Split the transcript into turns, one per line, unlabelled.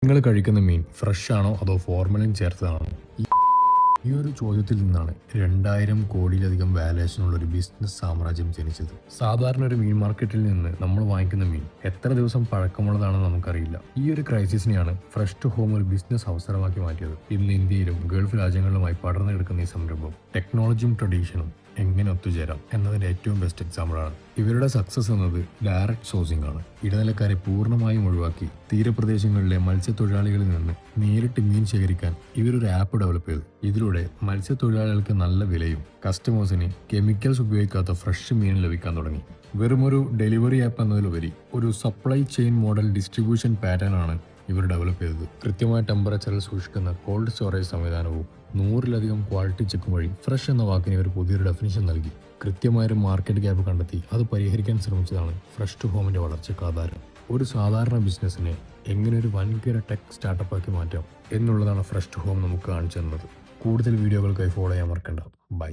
നിങ്ങൾ കഴിക്കുന്ന മീൻ ഫ്രഷ് ആണോ അതോ ഫോർമലിൻ ചേർത്തതാണോ? ഈ ഒരു ചോദ്യത്തിൽ നിന്നാണ് 2000 കോടിയിലധികം വാല്യുവേഷനുള്ള ഒരു ബിസിനസ് സാമ്രാജ്യം ജനിച്ചത്. സാധാരണ ഒരു മീൻ മാർക്കറ്റിൽ നിന്ന് നമ്മൾ വാങ്ങിക്കുന്ന മീൻ എത്ര ദിവസം പഴക്കമുള്ളതാണെന്ന് നമുക്കറിയില്ല. ഈ ഒരു ക്രൈസിസിനെയാണ് ഫ്രഷ് ടു ഹോം ഒരു ബിസിനസ് അവസരമാക്കി മാറ്റിയത്. ഇന്ന് ഇന്ത്യയിലും ഗൾഫ് രാജ്യങ്ങളുമായി പടർന്നു കിടക്കുന്ന ഈ സംരംഭം ടെക്നോളജിയും ട്രഡീഷനും എങ്ങനെ ഒത്തുചേരാം എന്നതിന്റെ ഏറ്റവും ബെസ്റ്റ് എക്സാമ്പിളാണ്. ഇവരുടെ സക്സസ് എന്നത് ഡയറക്റ്റ് സോഴ്സിംഗ് ആണ്. ഇടനിലക്കാരെ പൂർണ്ണമായും ഒഴിവാക്കി തീരപ്രദേശങ്ങളിലെ മത്സ്യത്തൊഴിലാളികളിൽ നിന്ന് നേരിട്ട് മീൻ ശേഖരിക്കാൻ ഇവരൊരു ആപ്പ് ഡെവലപ്പ് ചെയ്തു. ഇതിലൂടെ മത്സ്യത്തൊഴിലാളികൾക്ക് നല്ല വിലയും കസ്റ്റമേഴ്സിന് കെമിക്കൽസ് ഉപയോഗിക്കാത്ത ഫ്രഷ് മീൻ ലഭിക്കാൻ തുടങ്ങി. വെറുമൊരു ഡെലിവറി ആപ്പ് എന്നതിലുപരി ഒരു supply chain model distribution pattern ആണ് ഇവർ ഡെവലപ്പ് ചെയ്തത്. കൃത്യമായ ടെമ്പറേച്ചറിൽ സൂക്ഷിക്കുന്ന കോൾഡ് സ്റ്റോറേജ് സംവിധാനവും 100-ലധികം ക്വാളിറ്റി ചെക്കും വഴി ഫ്രഷ് എന്ന വാക്കിന് ഇവർ പുതിയൊരു ഡെഫിനിഷൻ നൽകി. കൃത്യമായൊരു മാർക്കറ്റ് ഗ്യാപ്പ് കണ്ടെത്തി അത് പരിഹരിക്കാൻ ശ്രമിച്ചതാണ് ഫ്രഷ് ടു ഹോമിന്റെ വളർച്ചയ്ക്ക് ആധാരം. ഒരു സാധാരണ ബിസിനസ്സിനെ എങ്ങനെ ഒരു വൻകിട ടെക് സ്റ്റാർട്ടപ്പാക്കി മാറ്റാം എന്നുള്ളതാണ് ഫ്രഷ് ടു ഹോം നമുക്ക് കാണിച്ചു തന്നത്. കൂടുതൽ വീഡിയോകൾക്കായി ഫോളോ ചെയ്യാൻ മറക്കണ്ട. ബൈ.